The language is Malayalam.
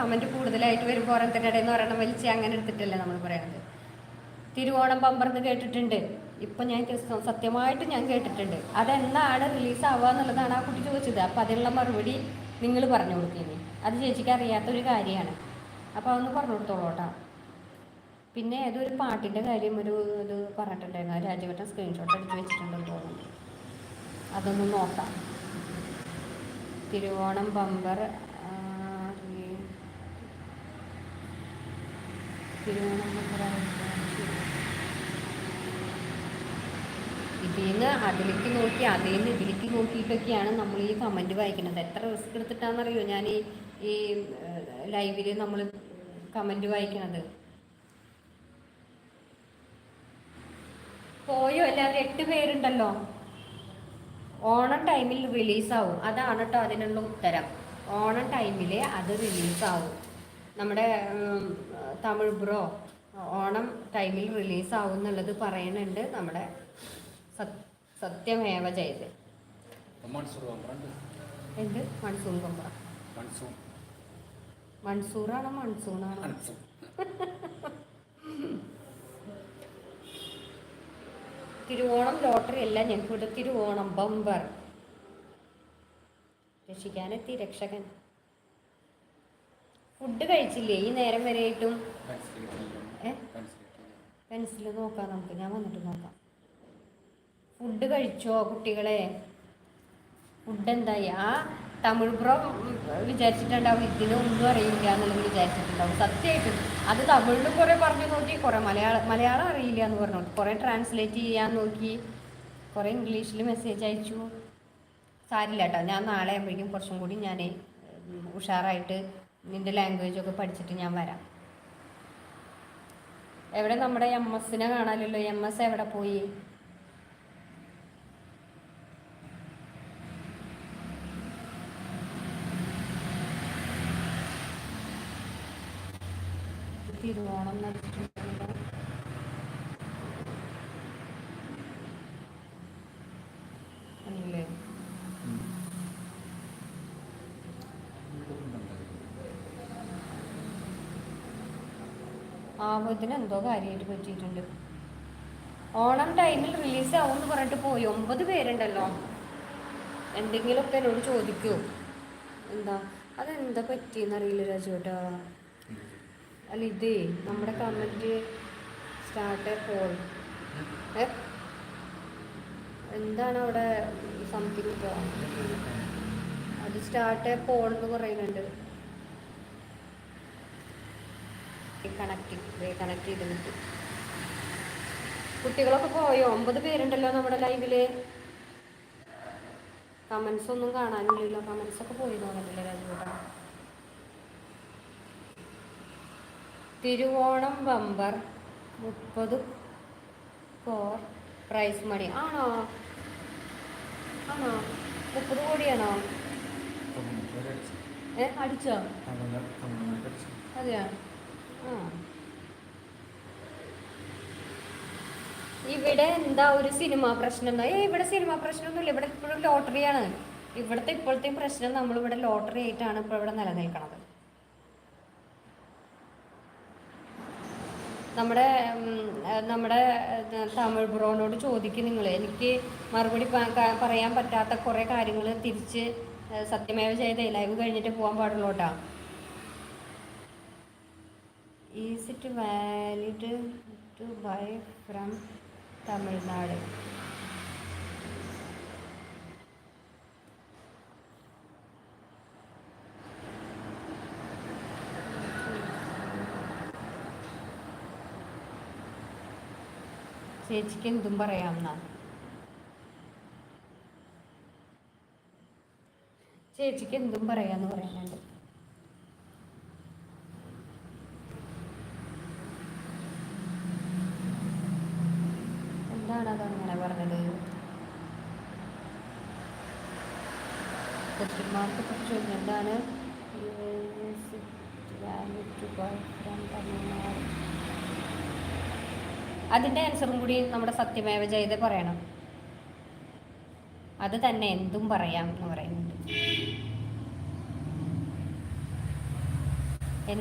കമൻറ്റ് കൂടുതലായിട്ട് വരുമ്പോൾ ഓരോരുത്തരുടെ ഇടയിൽ നിന്ന് ഒരെണ്ണം വലിച്ച് അങ്ങനെ എടുത്തിട്ടല്ലേ നമ്മൾ പറയുന്നത്. തിരുവോണം പമ്പർന്ന് കേട്ടിട്ടുണ്ട്. ഇപ്പം ഞാൻ സത്യമായിട്ട് ഞാൻ കേട്ടിട്ടുണ്ട്. അതെന്നാണ് റിലീസാവുക എന്നുള്ളതാണ് ആ കുട്ടി ചോദിച്ചത്. അപ്പോൾ അതിനുള്ള മറുപടി നിങ്ങൾ പറഞ്ഞു കൊടുക്കുന്നത്. അത് ചേച്ചിക്ക് അറിയാത്തൊരു കാര്യമാണ്. അപ്പോൾ അതൊന്ന് പറഞ്ഞു കൊടുത്തോളൂ കേട്ടോ. പിന്നെ ഏതൊരു പാട്ടിൻ്റെ കാര്യം ഇത് പറഞ്ഞിട്ടുണ്ടായിരുന്നു. രാജവട്ടം സ്ക്രീൻഷോട്ട് എടുത്ത് വെച്ചിട്ടുണ്ടെന്ന് തോന്നുന്നു. അതൊന്ന് നോക്കാം. തിരുവോണം ബമ്പർ തിരുവോണം ബമ്പർ ഇതിന്ന് അതിലേക്ക് നോക്കി അതിൽ ഇതിലേക്ക് നോക്കിയിട്ടൊക്കെയാണ് നമ്മൾ ഈ കമൻറ്റ് വായിക്കുന്നത്. എത്ര റിസ്ക് എടുത്തിട്ടാണെന്നറിയോ ഞാൻ ഈ ലൈവിൽ നമ്മൾ കമൻറ്റ് വായിക്കുന്നത്. പോയോ എല്ലാവരും 8 പേരുണ്ടല്ലോ. ഓണം ടൈമിൽ റിലീസാവും. അതാണ് കേട്ടോ അതിനുള്ള ഉത്തരം. ഓണം ടൈമിൽ അത് റിലീസാവും. നമ്മുടെ തമിഴ് ബ്രോ ഓണം ടൈമിൽ റിലീസാവും എന്നുള്ളത് പറയുന്നുണ്ട് നമ്മുടെ സത്യമേവ ജയതേ. എന്ത് മൺസൂൺ കൊമ്പ? മൺസൂറാണോ മൺസൂണാണോ? തിരുവോണം ലോട്ടറി അല്ല, ഞങ്ങൾക്ക് ഇവിടെ തിരുവോണം ബമ്പർ. രക്ഷിക്കാനെത്തി രക്ഷകൻ. ഫുഡ് കഴിച്ചില്ലേ ഈ നേരം വരെയായിട്ടും? പെൻസിൽ നോക്കാം നമുക്ക്, ഞാൻ വന്നിട്ട് നോക്കാം. ഫുഡ് കഴിച്ചോ കുട്ടികളെ? ഫുഡ് എന്തായി? ആ തമിഴ് ബ്രോ വിചാരിച്ചിട്ടുണ്ടാവും ഇതിന് ഒന്നും അറിയില്ല എന്നുള്ളത് വിചാരിച്ചിട്ടുണ്ടാവും. സത്യമായിട്ടും അത് തമിഴിൽ കുറേ പറഞ്ഞു നോക്കി, കുറേ മലയാളം അറിയില്ല എന്ന് പറഞ്ഞു, കുറേ ട്രാൻസ്ലേറ്റ് ചെയ്യാൻ നോക്കി, കുറേ ഇംഗ്ലീഷിൽ മെസ്സേജ് അയച്ചു. സാരില്ല കേട്ടോ, ഞാൻ നാളെ ആകുമ്പോഴേക്കും കുറച്ചും കൂടി ഞാൻ ഉഷാറായിട്ട് നിൻ്റെ ലാംഗ്വേജൊക്കെ പഠിച്ചിട്ട് ഞാൻ വരാം. എവിടെ നമ്മുടെ MS-നെ കാണാമല്ലോ. MS എവിടെ പോയി? തിരുവോണം നടിച്ചിട്ടുണ്ടോ? അല്ലേ ആവതിന് എന്തോ കാര്യമായിട്ട് പറ്റിയിട്ടുണ്ട്. ഓണം ടൈമിൽ റിലീസ് ആവുമെന്ന് പറഞ്ഞിട്ട് പോയി. 9 പേരുണ്ടല്ലോ. എന്തെങ്കിലുമൊക്കെ എന്നോട് ചോദിക്കൂ. എന്താ അതെന്താ പറ്റിയെന്നറിയില്ല രാജുവേട്ടാ. അല്ല ഇതേ നമ്മുടെ കമൻറ്റ് സ്റ്റാർട്ട് പോൾ എന്താണ് അവിടെ സംതിങ് അത് സ്റ്റാർട്ട് പോൾ എന്ന് പറയുന്നുണ്ട്. കണക്ട് ചെയ്ത് കിട്ടും. കുട്ടികളൊക്കെ പോയോ? 9 പേരുണ്ടല്ലോ നമ്മുടെ ലൈവില്. കമൻസ് ഒന്നും കാണാനില്ലല്ലോ. കമൻസ് ഒക്കെ പോയി തോന്നില്ല രാജുവേട്ടാ. Thiruvonam bumper 30 crore prize money ആണോ? 30 കോടിയാണോ? അടിച്ചോ? അതെയാ? ഇവിടെ എന്താ ഒരു സിനിമ പ്രശ്നം എന്താ? ഇവിടെ സിനിമ പ്രശ്നമൊന്നുമില്ല. ഇവിടെ ഇപ്പോഴും ലോട്ടറിയാണ്. ഇപ്പോഴത്തെയും പ്രശ്നം നമ്മളിവിടെ ലോട്ടറി ആയിട്ടാണ് ഇപ്പോൾ ഇവിടെ നിലനിൽക്കുന്നത്. നമ്മുടെ തമിഴ് ബ്രോനോട് ചോദിക്കും നിങ്ങൾ. എനിക്ക് മറുപടി പറയാൻ പറ്റാത്ത കുറേ കാര്യങ്ങൾ തിരിച്ച് സത്യമേവ ചെയ്ത ലൈവ് കഴിഞ്ഞിട്ട് പോകാൻ പാടുള്ളൂ കേട്ടോ. Is it valid to bye from Tamil Nadu? ചേച്ചിക്ക് എന്തും പറയാമെന്നാ? ചേച്ചിക്ക് എന്തും പറയാന്ന് പറയുന്നുണ്ട്. എന്താണ് അതങ്ങനെ പറഞ്ഞത്? കുട്ടിമാർക്ക് ചോദിച്ചു എന്താണ് അതിൻ്റെ ആൻസറും കൂടി നമ്മുടെ സത്യമേവ ജയതേ പറയണം. അത് തന്നെ എന്തും പറയാം എന്ന് പറയുന്നുണ്ട്.